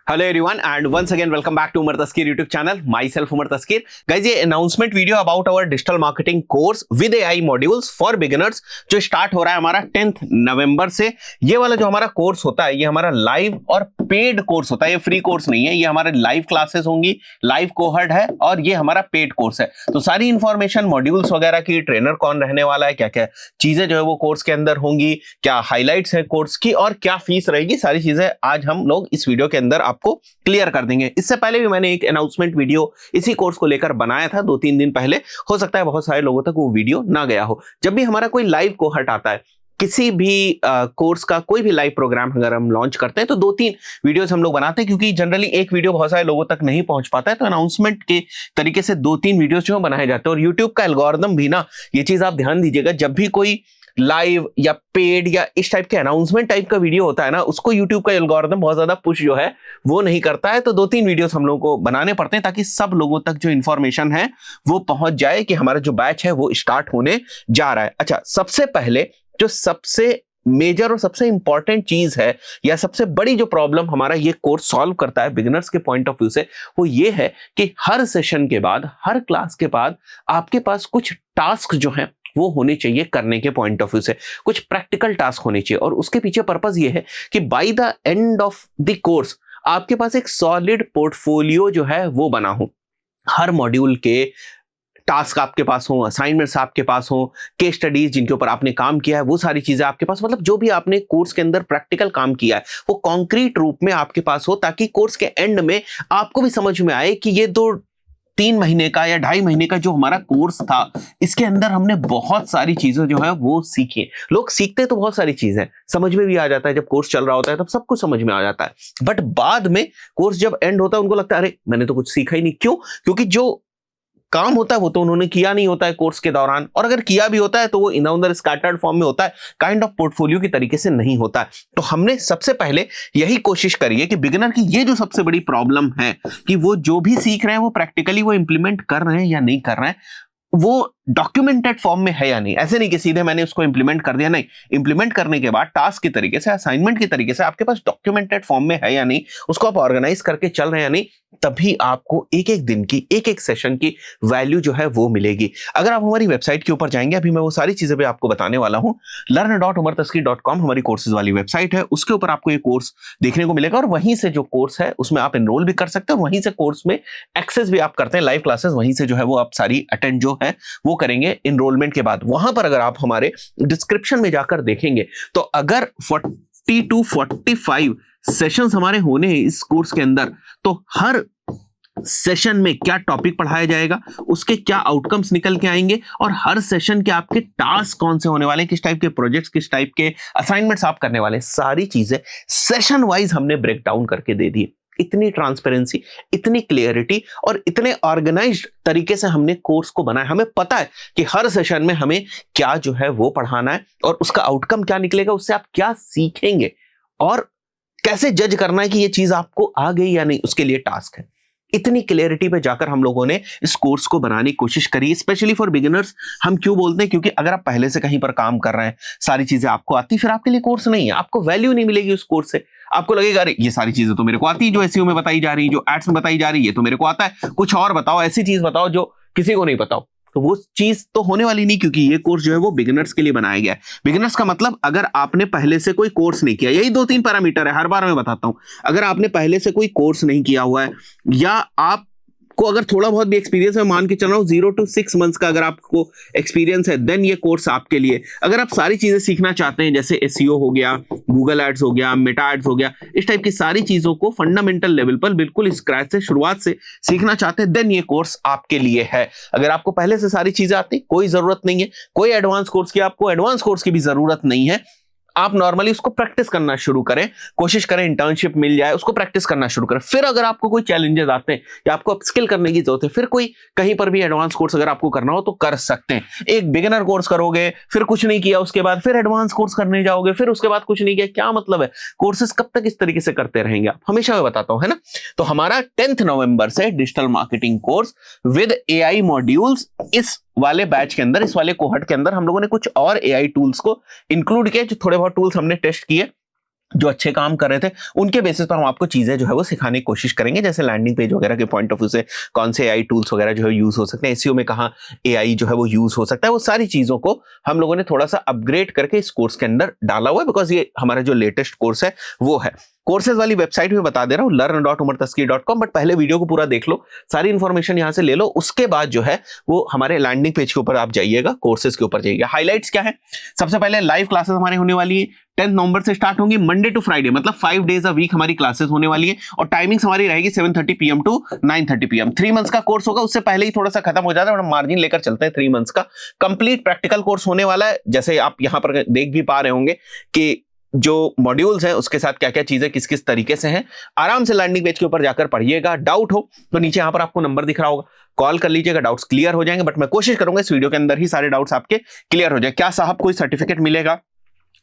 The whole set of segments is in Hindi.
Hello everyone and once again welcome back to Umar Taskir YouTube channel. Myself Umar Taskir. Guys, ये announcement video about our digital marketing course with AI modules for beginners जो स्टार्ट हो रहा है हमारा 10th नवंबर से। ये वाला जो हमारा कोर्स होता है ये हमारा लाइव और पेड कोर्स होता है, ये फ्री कोर्स नहीं है। ये हमारे लाइव क्लासेस होंगी, लाइव कोहर्ट है और ये हमारा पेड कोर्स है। तो सारी इंफॉर्मेशन मॉड्यूल्स वगैरह की, ट्रेनर कौन रहने वाला है, क्या क्या चीजें जो है वो कोर्स के अंदर होंगी, क्या हाईलाइट्स है कोर्स की और क्या फीस रहेगी, सारी चीजें आज हम लोग इस वीडियो के अंदर आपको क्लियर कर देंगे। इससे पहले भी मैंने एक अनाउंसमेंट वीडियो इसी कोर्स को लेकर बनाया था 2-3 दिन पहले। हो सकता है बहुत सारे लोगों तक वो वीडियो ना गया हो। जब भी हमारा कोई लाइव कोहर्ट आता है, किसी भी कोर्स का कोई भी लाइव प्रोग्राम अगर हम लॉन्च करते हैं तो 2-3 वीडियोस हम लोग बनाते हैं, क्योंकि जनरली एक वीडियो बहुत सारे लोगों तक नहीं पहुंच पाता है। तो अनाउंसमेंट के तरीके से 2-3 वीडियोस जो बनाए जाते हैं। और यूट्यूब का एल्गोरिदम भी ना, ये चीज आप ध्यान दीजिएगा, जब भी कोई लाइव या पेड या इस टाइप के अनाउंसमेंट टाइप का वीडियो होता है ना, उसको यूट्यूब का एल्गोरिदम बहुत ज्यादा पुश जो है वो नहीं करता है। तो 2-3 वीडियोस हम लोगों को बनाने पड़ते हैं ताकि सब लोगों तक जो इंफॉर्मेशन है वो पहुंच जाए कि हमारा जो बैच है वो स्टार्ट होने जा रहा है। अच्छा, सबसे पहले जो सबसे मेजर और सबसे इंपॉर्टेंट चीज है या सबसे बड़ी जो प्रॉब्लम हमारा ये कोर्स सॉल्व करता है बिगिनर्स के पॉइंट ऑफ व्यू से, वो ये है कि हर सेशन के बाद, हर क्लास के बाद आपके पास कुछ टास्क जो है वो होने चाहिए करने के पॉइंट ऑफ व्यू से। कुछ प्रैक्टिकल टास्क होने चाहिए और उसके पीछे पर्पस ये है कि by the end of the course आपके पास एक सॉलिड पोर्टफोलियो जो है वो बना हो। हर मॉड्यूल के टास्क आपके पास हो, असाइनमेंट्स आपके पास हो, केस स्टडीज जिनके ऊपर आपने काम किया है वो सारी चीजें आपके पास, मतलब जो भी आपने कोर्स के अंदर प्रैक्टिकल काम किया है वो कॉन्क्रीट रूप में आपके पास हो, ताकि कोर्स के एंड में आपको भी समझ में आए कि ये 2-3 महीने का या 2.5 महीने का जो हमारा कोर्स था, इसके अंदर हमने बहुत सारी चीजें जो है वो सीखी। लोग सीखते तो बहुत सारी चीजें, समझ में भी आ जाता है, जब कोर्स चल रहा होता है तब सब कुछ समझ में आ जाता है, बट बाद में कोर्स जब एंड होता है उनको लगता है अरे मैंने तो कुछ सीखा ही नहीं। क्यों? क्योंकि जो काम होता है वो तो उन्होंने किया नहीं होता है कोर्स के दौरान, और अगर किया भी होता है तो वो इधर उधर स्कैटर्ड फॉर्म में होता है, काइंड ऑफ पोर्टफोलियो की तरीके से नहीं होता है। तो हमने सबसे पहले यही कोशिश करी है कि बिगिनर की ये जो सबसे बड़ी प्रॉब्लम है कि वो जो भी सीख रहे हैं वो प्रैक्टिकली वो इंप्लीमेंट कर रहे हैं या नहीं कर रहे हैं, वो डॉक्यूमेंटेड फॉर्म में है या नहीं। ऐसे नहीं कि सीधे मैंने उसको इंप्लीमेंट कर दिया, नहीं, इंप्लीमेंट करने के बाद टास्क के तरीके से, असाइनमेंट के तरीके से आपके पास डॉक्यूमेंटेड फॉर्म में है या नहीं, उसको आप ऑर्गेनाइज करके चल रहे हैं या नहीं, तभी आपको एक एक दिन की, एक एक सेशन की वैल्यू जो है वो मिलेगी। अगर आप हमारी वेबसाइट के ऊपर जाएंगे, अभी मैं वो सारी चीजें भी आपको बताने वाला हूं। learn.umartaskir.com हमारी कोर्सेज वाली वेबसाइट है, उसके ऊपर आपको ये कोर्स देखने को मिलेगा और वहीं से जो कोर्स है उसमें आप एनरोल भी कर सकते हैं और वहीं से कोर्स में एक्सेस भी आप करते हैं। लाइव क्लासेस वहीं से जो है वो आप सारी अटेंड जो है वो करेंगे इनरोलमेंट के बाद। वहां पर अगर आप हमारे डिस्क्रिप्शन में जाकर देखेंगे तो अगर 40 to 45 सेशंस हमारे होने हैं इस कोर्स के अंदर, तो हर सेशन में क्या टॉपिक पढ़ाया जाएगा, उसके क्या आउटकम्स निकल के आएंगे और हर सेशन के आपके टास्क कौन से होने वाले हैं, किस टाइप के प्रोजेक्ट्स, किस टाइप के असाइनमेंट्स आप करने वाले हैं, सारी चीजें सेशन वाइज हमने ब्रेक डाउन करके दे दी। इतनी ट्रांसपेरेंसी, इतनी क्लियरिटी और इतने ऑर्गेनाइज्ड तरीके से हमने कोर्स को बनाया। हमें पता है कि हर सेशन में हमें क्या जो है वो पढ़ाना है और उसका आउटकम क्या निकलेगा, उससे आप क्या सीखेंगे और कैसे जज करना है कि ये चीज आपको आ गई या नहीं, उसके लिए टास्क है। इतनी क्लियरिटी पे जाकर हम लोगों ने इस कोर्स को बनाने की कोशिश करी, स्पेशली फॉर बिगिनर्स। हम क्यों बोलते हैं? क्योंकि अगर आप पहले से कहीं पर काम कर रहे हैं, सारी चीजें आपको आती, फिर आपके लिए कोर्स नहीं है, आपको वैल्यू नहीं मिलेगी उस कोर्स से। आपको लगेगा अरे ये सारी चीजें तो मेरे को आती है, जो एसईओ में बताई जा रही है, जो एड्स में बताई जा रही है, ये तो मेरे को आता है, कुछ और बताओ, ऐसी चीज बताओ जो किसी को नहीं बताओ। तो वो चीज तो होने वाली नहीं, क्योंकि ये कोर्स जो है वो बिगिनर्स के लिए बनाया गया है। बिगिनर्स का मतलब अगर आपने पहले से कोई कोर्स नहीं किया, यही 2-3 पैरामीटर है, हर बार मैं बताता हूं। अगर आपने पहले से कोई कोर्स नहीं किया हुआ है या आपको अगर थोड़ा बहुत भी एक्सपीरियंस है, मान के चल रहा हूं 0 to 6 मंथ्स का अगर आपको एक्सपीरियंस है, देन ये कोर्स आपके लिए। अगर आप सारी चीजें सीखना चाहते हैं, जैसे एसईओ हो गया, गूगल एड्स हो गया, मेटा एड्स हो गया, इस टाइप की सारी चीजों को फंडामेंटल लेवल पर बिल्कुल स्क्रैच से, शुरुआत से सीखना चाहते हैं, देन ये कोर्स आपके लिए है। अगर आपको पहले से सारी चीजें आती, कोई जरूरत नहीं है, कोई एडवांस कोर्स की, आपको एडवांस कोर्स की भी जरूरत नहीं है। आप नॉर्मली उसको प्रैक्टिस करना शुरू करें, कोशिश करें इंटर्नशिप मिल जाए, उसको प्रैक्टिस करना शुरू करें। फिर अगर आपको कोई चैलेंजेस आते हैं या आपको अपस्किल करने की जरूरत है, फिर कोई कहीं पर भी एडवांस कोर्स अगर आपको करना हो तो कर सकते हैं। एक बिगिनर कोर्स करोगे, फिर कुछ नहीं किया, उसके बाद फिर एडवांस कोर्स करने जाओगे, फिर उसके बाद कुछ नहीं किया, क्या मतलब है? कोर्सेस कब तक इस तरीके से करते रहेंगे आप? हमेशा मैं बताता हूं, है ना। तो हमारा 10th नवंबर से digital marketing course with AI modules, इस वाले बैच के अंदर, इस वाले कोहर्ट के अंदर हम लोगों ने कुछ और एआई टूल्स को इंक्लूड किया, जो थोड़े बहुत टूल्स हमने टेस्ट किए जो अच्छे काम कर रहे थे उनके बेसिस पर हम आपको चीजें जो है वो सिखाने की कोशिश करेंगे, जैसे लैंडिंग पेज वगैरह के पॉइंट ऑफ व्यू से कौन से एआई टूल्स वगैरह जो है यूज हो सकते हैं, एसईओ में कहाँ एआई जो है वो यूज हो सकता है, वो सारी चीजों को हम लोगों ने थोड़ा सा अपग्रेड करके इस कोर्स के अंदर डाला हुआ है, बिकॉज ये हमारा जो लेटेस्ट कोर्स है वो है। कोर्सेज वाली वेबसाइट में बता दे रहा हूँ learn.umartaskia.com, बट पहले वीडियो को पूरा देख लो, सारी इंफॉर्मेशन यहां से ले लो, उसके बाद जो है वो हमारे लैंडिंग पेज के ऊपर आप जाइएगा, कोर्सेज के ऊपर जाइएगा। हाईलाइट्स क्या है, सबसे पहले लाइव क्लासेस हमारे होने वाली है 10 नवंबर से स्टार्ट होंगी, मंडे टू फ्राइडे, मतलब 5 डेज अ वीक हमारी क्लासेस होने वाली है, और टाइमिंग्स हमारी रहेगी 7:30 PM टू 9:30 PM। 3 मंथ्स का कोर्स होगा, उससे पहले ही थोड़ा सा खत्म हो जाता है, मार्जिन लेकर चलते हैं। 3 मंथ्स का कंप्लीट प्रैक्टिकल कोर्स होने वाला है, जैसे आप यहां पर देख भी पा रहे होंगे कि जो मॉड्यूल्स हैं उसके साथ क्या क्या चीजें किस किस तरीके से हैं। आराम से लैंडिंग पेज के ऊपर जाकर पढ़िएगा। डाउट हो तो नीचे यहां पर आपको नंबर दिख रहा होगा, कॉल कर लीजिएगा, डाउट्स क्लियर हो जाएंगे। बट मैं कोशिश करूंगा इस वीडियो के अंदर ही सारे डाउट्स आपके क्लियर हो जाए। क्या साहब कोई सर्टिफिकेट मिलेगा?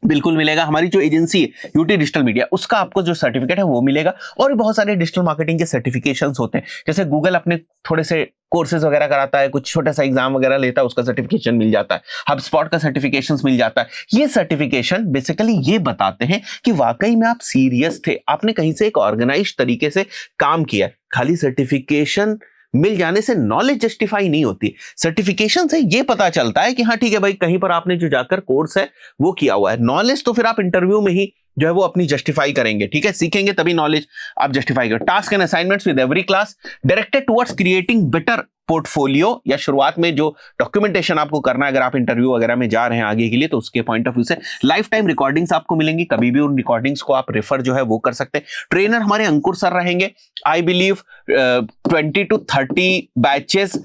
बिल्कुल मिलेगा। हमारी जो एजेंसी है यूटी डिजिटल मीडिया, उसका आपको जो सर्टिफिकेट है वो मिलेगा, और भी बहुत सारे डिजिटल मार्केटिंग के सर्टिफिकेशंस होते हैं, जैसे गूगल अपने थोड़े से कोर्सेज वगैरह कराता है, कुछ छोटा सा एग्जाम वगैरह लेता है, उसका सर्टिफिकेशन मिल जाता है, HubSpot का सर्टिफिकेशन मिल जाता है। ये सर्टिफिकेशन बेसिकली ये बताते हैं कि वाकई में आप सीरियस थे, आपने कहीं से एक ऑर्गेनाइज तरीके से काम किया है। खाली सर्टिफिकेशन मिल जाने से नॉलेज जस्टिफाई नहीं होती, सर्टिफिकेशन से ये पता चलता है कि हाँ ठीक है भाई, कहीं पर आपने जो जाकर कोर्स है वो किया हुआ है। नॉलेज तो फिर आप इंटरव्यू में ही जो है वो अपनी जस्टिफाई करेंगे, ठीक है, सीखेंगे तभी नॉलेज आप जस्टिफाई करें। Task and assignments with every class directed towards creating better portfolio, या शुरुआत में जो डॉक्यूमेंटेशन आपको करना है अगर आप इंटरव्यू वगैरह में जा रहे हैं आगे के लिए, तो उसके पॉइंट ऑफ व्यू से लाइफ टाइम रिकॉर्डिंग्स आपको मिलेंगी, कभी भी उन रिकॉर्डिंग्स को आप रेफर जो है वो कर सकते हैं। ट्रेनर हमारे अंकुर सर रहेंगे। आई बिलीव 20 to 30 बैचेस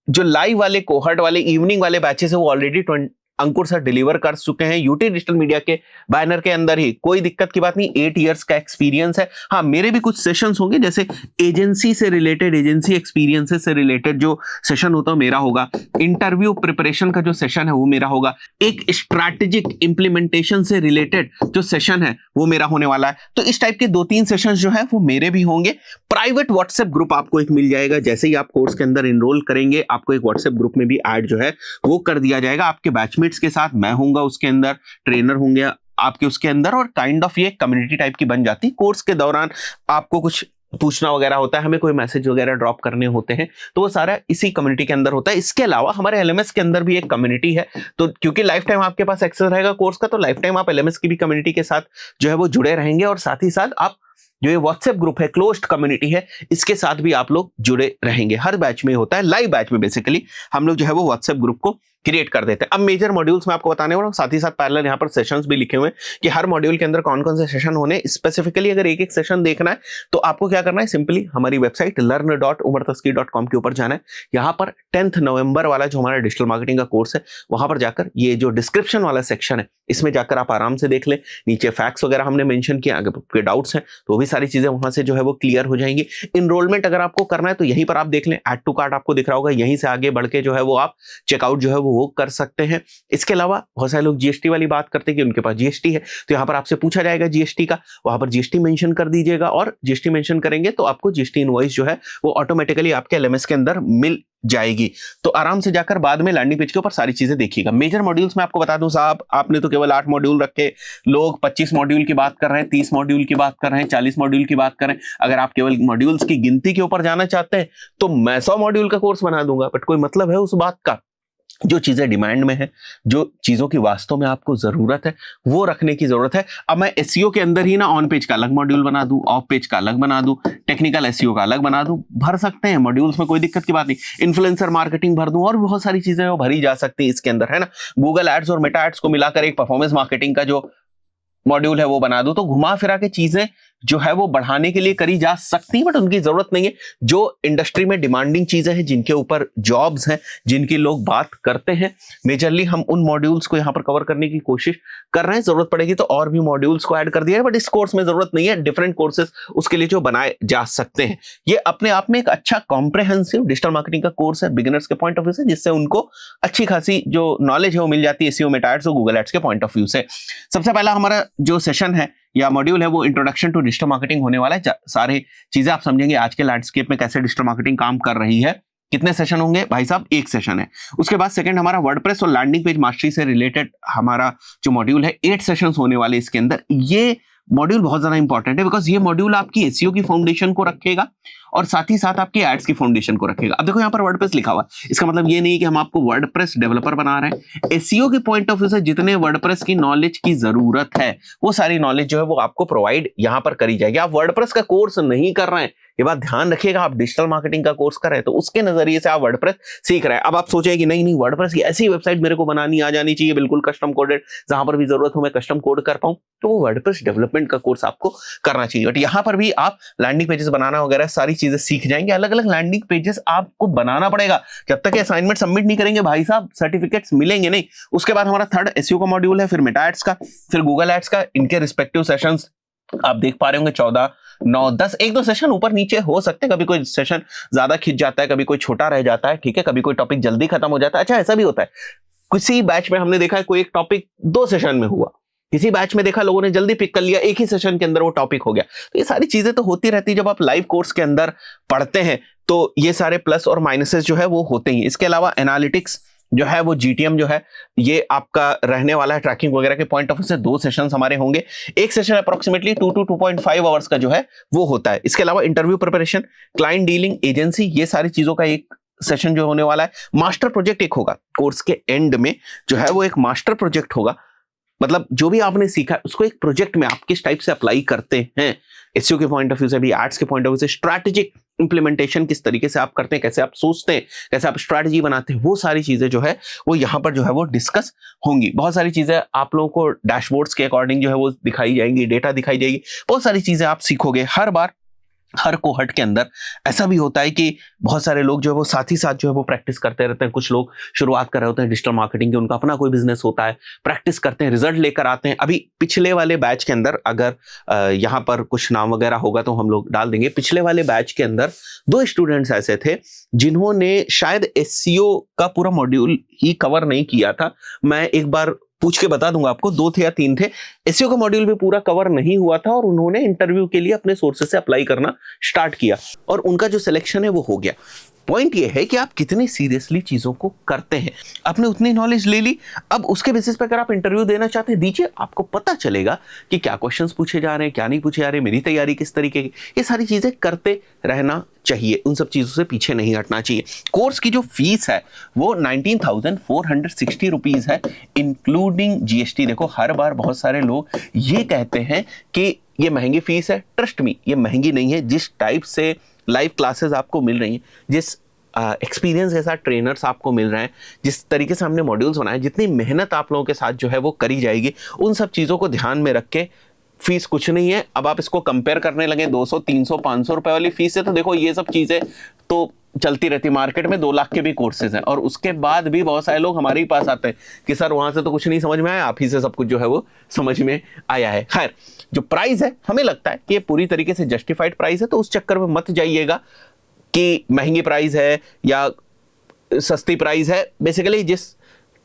जो लाइव वाले कोहर्ट वाले इवनिंग वाले बैचेस है वो ऑलरेडी अंकुर सर डिलीवर कर चुके हैं यूटी डिजिटल मीडिया के बैनर के अंदर ही। कोई दिक्कत की बात नहीं, 8 इयर्स का एक्सपीरियंस है। हाँ, मेरे भी कुछ सेशंस होंगे, जैसे एजेंसी से रिलेटेड, एजेंसी एक्सपीरियंसेस से रिलेटेड जो सेशन होता है मेरा होगा, इंटरव्यू प्रिपरेशन का जो सेशन है वो मेरा होगा, एक स्ट्रैटेजिक इंप्लीमेंटेशन से रिलेटेड जो सेशन है वो मेरा होने वाला है। तो इस टाइप के 2-3 सेशन जो है वो मेरे भी होंगे। प्राइवेट व्हाट्सएप ग्रुप आपको एक मिल जाएगा, जैसे ही आप कोर्स के अंदर इनरोल करेंगे आपको एक व्हाट्सएप ग्रुप में भी ऐड जो है वो कर दिया जाएगा। आपके बैचमेट के साथ मैं होऊंगा उसके अंदर, ट्रेनर होंगे आपके उसके अंदर, और काइंड ऑफ ये कम्युनिटी टाइप की बन जाती। कोर्स के दौरान आपको कुछ पूछना वगैरह होता है, हमें कोई मैसेज वगैरह ड्रॉप करने होते हैं, तो वो सारा इसी कम्युनिटी के अंदर होता है। इसके अलावा हमारे एलएमएस के अंदर भी एक कम्युनिटी है, तो क्योंकि लाइफ टाइम आपके पास एक्सेस रहेगा कोर्स का, तो लाइफ टाइम आप एलएमएस की भी कम्युनिटी के साथ जो है वो जुड़े रहेंगे, और साथ ही साथ आप जो ये व्हाट्सएप ग्रुप है, क्लोज्ड कम्युनिटी है, इसके साथ भी आप लोग जुड़े रहेंगे। हर बैच में होता है, लाइव बैच में बेसिकली हम लोग जो है वो व्हाट्सएप ग्रुप को क्रिएट कर देते हैं। अब मेजर मॉड्यूल्स में आपको बताने वाला हूं, साथ ही साथ पैरेलल यहाँ पर सेशंस भी लिखे हुए हैं कि हर मॉड्यूल के अंदर कौन कौन से सेशन होने। स्पेसिफिकली अगर एक एक सेशन देखना है तो आपको क्या करना है, सिंपली हमारी वेबसाइट learn.umartaskia.com के ऊपर जाना है। यहाँ पर 10 नवंबर वाला जो हमारा डिजिटल मार्केटिंग का कोर्स है, वहां पर जाकर ये जो डिस्क्रिप्शन वाला सेक्शन है इसमें जाकर आप आराम से देख लें। नीचे फैक्ट्स वगैरह हमने मेंशन किया, अगर आपके डाउट्स हैं तो वो भी सारी चीजें वहां से जो है वो क्लियर हो जाएंगी। इनरोलमेंट अगर आपको करना है तो यहीं पर आप देख लें, ऐड टू कार्ट आपको दिख रहा होगा, यहीं से आगे बढ़ के जो है वो आप चेकआउट जो है वो कर सकते हैं। इसके अलावा बहुत सारे लोग जीएसटी वाली बात करते हैं कि उनके पास जीएसटी है, तो यहां पर आपसे पूछा जाएगा जीएसटी का, वहां पर जीएसटी मेंशन कर दीजिएगा, और जीएसटी मेंशन करेंगे तो आपको जीएसटी इनवॉइस जो है वो ऑटोमेटिकली आपके एलएमएस के अंदर मिल जाएगी। तो आराम से जाकर बाद में लैंडिंग पेज के ऊपर सारी चीजें देखिएगा। मेजर मॉड्यूल्स में आपको बता दूं साहब, आपने तो केवल 8 मॉड्यूल रखे, लोग 25 मॉड्यूल की बात कर रहे हैं, 30 मॉड्यूल की बात कर रहे हैं, 40 मॉड्यूल की बात कर रहे हैं। अगर आप केवल मॉड्यूल्स की गिनती के ऊपर जाना चाहते हैं तो मैं 100 मॉड्यूल का कोर्स बना दूंगा, बट कोई मतलब है उस बात का? जो चीजें डिमांड में है, जो चीजों की वास्तव में आपको जरूरत है, वो रखने की जरूरत है। अब मैं एसईओ के अंदर ही ना ऑन पेज का अलग मॉड्यूल बना दूं, ऑफ पेज का अलग बना दूं, टेक्निकल एसईओ का अलग बना दूं, भर सकते हैं मॉड्यूल्स में, कोई दिक्कत की बात नहीं। इन्फ्लुएंसर मार्केटिंग भर दूं, और भी बहुत सारी चीजें वो भरी जा सकती है इसके अंदर, है ना। गूगल एड्स और मेटा एड्स को मिलाकर एक परफॉर्मेंस मार्केटिंग का जो मॉड्यूल है वो बना दूं, तो घुमा फिरा के चीजें जो है वो बढ़ाने के लिए करी जा सकती, बट उनकी जरूरत नहीं है। जो इंडस्ट्री में डिमांडिंग चीजें हैं, जिनके ऊपर जॉब्स हैं, जिनकी लोग बात करते हैं, मेजरली हम उन मॉड्यूल्स को यहाँ पर कवर करने की कोशिश कर रहे हैं। जरूरत पड़ेगी तो और भी मॉड्यूल्स को ऐड कर दिया है, बट इस कोर्स में जरूरत नहीं है। डिफरेंट कोर्सेज उसके लिए जो बनाए जा सकते हैं। ये अपने आप में एक अच्छा कॉम्प्रिहेंसिव डिजिटल मार्केटिंग का कोर्स है बिगिनर्स के पॉइंट ऑफ व्यू से, जिससे उनको अच्छी खासी जो नॉलेज है वो मिल जाती है एसईओ, मेटा एड्स और गूगल एड्स के पॉइंट ऑफ व्यू से। सबसे पहला हमारा जो सेशन है या मॉड्यूल है वो इंट्रोडक्शन टू डिजिटल मार्केटिंग होने वाला है। सारे चीजें आप समझेंगे आज के लैंडस्केप में कैसे डिजिटल मार्केटिंग काम कर रही है। कितने सेशन होंगे भाई साहब? 1 सेशन है। उसके बाद सेकंड हमारा वर्डप्रेस और लैंडिंग पेज मास्टरी से रिलेटेड हमारा जो मॉड्यूल है, 8 सेशंस होने वाले इसके अंदर। ये मॉड्यूल बहुत ज्यादा इंपॉर्टेंट है, बिकॉज ये मॉड्यूल आपकी एसईओ की फाउंडेशन को रखेगा और साथ ही साथ आपकी एड्स की फाउंडेशन को रखेगा। अब देखो यहाँ पर वर्डप्रेस लिखा हुआ है, इसका मतलब ये नहीं है कि हम आपको वर्डप्रेस डेवलपर बना रहे हैं। एसईओ के पॉइंट ऑफ व्यू से जितने वर्डप्रेस की नॉलेज की जरूरत है वो सारी नॉलेज जो है वो आपको प्रोवाइड यहाँ पर करी जाएगी। आप वर्डप्रेस का कोर्स नहीं कर रहे हैं, ये बात ध्यान रखिएगा, आप डिजिटल मार्केटिंग का कोर्स कर रहे हैं तो उसके नजरिए से आप वर्डप्रेस सीख रहे हैं। अब आप सोचें कि नहीं वर्डप्रेस की ऐसी वेबसाइट मेरे को बनानी आ जानी चाहिए, बिल्कुल कस्टम कोडेड, जहां पर भी जरूरत हो मैं कस्टम कोड कर पाऊं, तो वो वर्डप्रेस डेवलपमेंट का कोर्स आपको करना चाहिए। बट यहाँ पर भी आप लैंडिंग पेजेस बनाना वगैरह सारी चीजें सीख जाएंगे। अलग अलग लैंडिंग पेजेस आपको बनाना पड़ेगा, जब तक असाइनमेंट सबमिट नहीं करेंगे भाई साहब सर्टिफिकेट्स मिलेंगे नहीं। उसके बाद हमारा थर्ड एसईओ का मॉड्यूल है, फिर मेटा एड्स का, फिर गूगल एड्स का। इनके रिस्पेक्टिव सेशंस आप देख पा रहे होंगे 14, 9, 10, एक दो सेशन ऊपर नीचे हो सकते हैं, कभी कोई सेशन ज्यादा खिंच जाता है, कभी कोई छोटा रह जाता है, ठीक है, कभी कोई टॉपिक जल्दी खत्म हो जाता है। अच्छा ऐसा भी होता है, किसी बैच में हमने देखा है कोई एक टॉपिक 2 सेशन में हुआ, किसी बैच में देखा लोगों ने जल्दी पिक कर लिया, एक ही सेशन के अंदर वो टॉपिक हो गया। तो ये सारी चीजें तो होती रहती है जब आप लाइव कोर्स के अंदर पढ़ते हैं, तो ये सारे प्लस और माइनसेस जो है वो होते ही। इसके अलावा एनालिटिक्स जो है वो जीटीएम जो है ये आपका रहने वाला है, ट्रैकिंग वगैरह के पॉइंट ऑफ व्यू से 2 सेशंस हमारे होंगे। एक सेशन अप्रोक्सीमेटली 2 to 2.5 आवर्स का जो है वो होता है। इसके अलावा interview preparation, client dealing, agency, ये सारी चीजों का एक सेशन जो होने वाला है। मास्टर प्रोजेक्ट एक होगा कोर्स के एंड में, जो है वो एक मास्टर प्रोजेक्ट होगा, मतलब जो भी आपने सीखा है उसको एक प्रोजेक्ट में आप किस टाइप से अप्लाई करते हैं, एसईओ के पॉइंट ऑफ व्यू से भी, एड्स के पॉइंट ऑफ व्यू से, स्ट्रैटेजिक इंप्लीमेंटेशन किस तरीके से आप करते हैं, कैसे आप सोचते हैं, कैसे आप स्ट्रैटेजी बनाते हैं, वो सारी चीजें जो है वो यहाँ पर जो है वो डिस्कस होंगी। बहुत सारी चीजें आप लोगों को डैशबोर्ड्स के अकॉर्डिंग जो है वो दिखाई जाएंगी, डेटा दिखाई जाएगी, बहुत सारी चीजें आप सीखोगे। हर बार हर कोहर्ट के अंदर ऐसा भी होता है कि बहुत सारे लोग जो है वो साथ ही साथ जो है वो प्रैक्टिस करते रहते हैं। कुछ लोग शुरुआत कर रहे होते हैं डिजिटल मार्केटिंग के, उनका अपना कोई बिजनेस होता है, प्रैक्टिस करते हैं, रिजल्ट लेकर आते हैं। अभी पिछले वाले बैच के अंदर अगर यहाँ पर कुछ नाम वगैरह होगा तो हम लोग डाल देंगे। पिछले वाले बैच के अंदर 2 स्टूडेंट्स ऐसे थे जिन्होंने शायद एसईओ का पूरा मॉड्यूल ही कवर नहीं किया था। मैं एक बार पूछ के बता दूंगा आपको, 2 थे या 3 थे, एसईओ का मॉड्यूल भी पूरा कवर नहीं हुआ था और उन्होंने इंटरव्यू के लिए अपने सोर्सेस से अप्लाई करना स्टार्ट किया और उनका जो सिलेक्शन है वो हो गया। पॉइंट ये है कि आप कितनी सीरियसली चीजों को करते हैं। आपने उतनी नॉलेज ले ली, अब उसके बेसिस पे अगर आप इंटरव्यू देना चाहते हैं दीजिए, आपको पता चलेगा कि क्या क्वेश्चंस पूछे जा रहे हैं, क्या नहीं पूछे जा रहे, मेरी तैयारी किस तरीके की, ये सारी चीजें करते रहना चाहिए, उन सब चीजों से पीछे नहीं हटना चाहिए। कोर्स की जो फीस है वो 19,460 रुपीज है इंक्लूडिंग जीएसटी। देखो हर बार बहुत सारे लोग ये कहते हैं कि ये महंगी फीस है, ट्रस्ट मी ये महंगी नहीं है। जिस टाइप से लाइव क्लासेस आपको मिल रही हैं, जिस एक्सपीरियंस के साथ ट्रेनर्स आपको मिल रहे हैं, जिस तरीके से हमने मॉड्यूल्स बनाए, जितनी मेहनत आप लोगों के साथ जो है वो करी जाएगी, उन सब चीज़ों को ध्यान में रख के फीस कुछ नहीं है। अब आप इसको कंपेयर करने लगे 200, 300, 500 रुपए वाली फीस है, तो देखो ये सब चीज़ें तो चलती रहती मार्केट में। 2 लाख के भी कोर्सेज हैं और उसके बाद भी बहुत सारे लोग हमारे ही पास आते हैं कि सर वहां से तो कुछ नहीं समझ में आया, आप ही से सब कुछ जो है वो समझ में आया है। खैर जो प्राइस है हमें लगता है कि ये पूरी तरीके से जस्टिफाइड प्राइस है, तो उस चक्कर में मत जाइएगा कि महंगी प्राइस है या सस्ती प्राइस है। बेसिकली जिस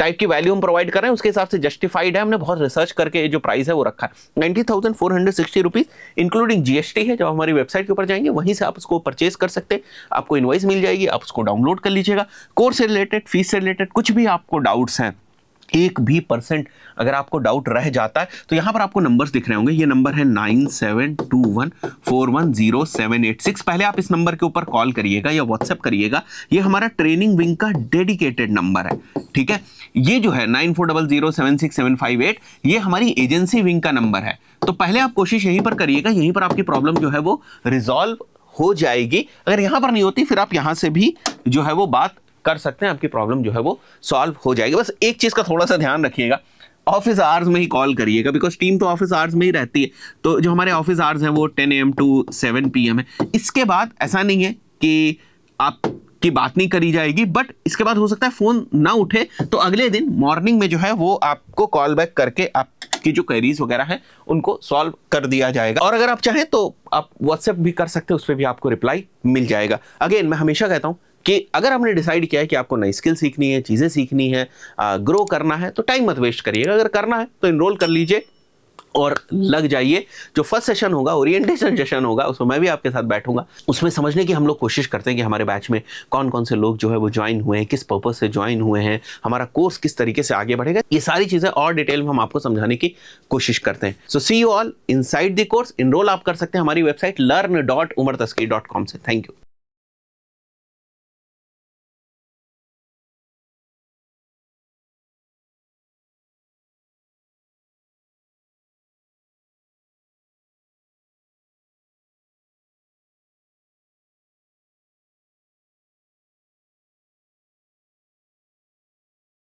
टाइप की वैल्यू हम प्रोवाइड कर रहे हैं उसके हिसाब से जस्टिफाइड है। हमने बहुत रिसर्च करके जो प्राइस है वो रखा है। 90,460 रुपीज इंक्लूडिंग जीएसटी है। जब हमारी वेबसाइट के ऊपर जाएंगे वहीं से आप उसको परचेज कर सकते हैं, आपको इनवॉइस मिल जाएगी, आप उसको डाउनलोड कर लीजिएगा। कोर्स से रिलेटेड, फीस से रिलेटेड कुछ भी आपको डाउट्स हैं, 1% अगर आपको डाउट रह जाता है तो यहां पर आपको नंबर्स दिख रहे होंगे। ये नंबर है 9721410786। पहले आप इस नंबर के ऊपर कॉल करिएगा या व्हाट्सएप करिएगा। ये हमारा ट्रेनिंग विंग का डेडिकेटेड नंबर है, ठीक है। ये जो है 9400767758 ये हमारी एजेंसी विंग का नंबर है। तो पहले आप कोशिश यहीं पर करिएगा, यहीं पर आपकी प्रॉब्लम जो है वो रिजॉल्व हो जाएगी। अगर यहां पर नहीं होती फिर आप यहां से भी जो है वो बात कर सकते हैं, आपकी प्रॉब्लम जो है वो सॉल्व हो जाएगी। बस एक चीज का थोड़ा सा ध्यान रखिएगा, ऑफिस आवर्स में ही कॉल करिएगा, बिकॉज टीम तो ऑफिस आवर्स में ही रहती है। तो जो हमारे ऑफिस आवर्स हैं वो 10 AM to 7 PM है। इसके बाद ऐसा नहीं है कि आपकी बात नहीं करी जाएगी, बट इसके बाद हो सकता है फोन ना उठे तो अगले दिन मॉर्निंग में जो है वो आपको कॉल बैक करके आपकी जो क्वेरीज वगैरह हैं उनको सॉल्व कर दिया जाएगा। और अगर आप चाहें तो आप व्हाट्सएप भी कर सकते हैं, उस पर भी आपको रिप्लाई मिल जाएगा। अगेन मैं हमेशा कहता हूं कि अगर आपने डिसाइड किया है कि आपको नई स्किल सीखनी है, चीज़ें सीखनी है, ग्रो करना है, तो टाइम मत वेस्ट करिएगा। अगर करना है तो इनरोल कर लीजिए और लग जाइए। जो फर्स्ट सेशन होगा, ओरिएंटेशन सेशन होगा, उसमें मैं भी आपके साथ बैठूंगा। उसमें समझने की हम लोग कोशिश करते हैं कि हमारे बैच में कौन कौन से लोग जो है वो ज्वाइन हुए हैं, किस पर्पस से ज्वाइन हुए हैं, हमारा कोर्स किस तरीके से आगे बढ़ेगा, ये सारी चीजें और डिटेल में हम आपको समझाने की कोशिश करते हैं। So see you all inside the course. Enrol आप कर सकते हैं हमारी वेबसाइट learn.umartaskir.com से। Thank you.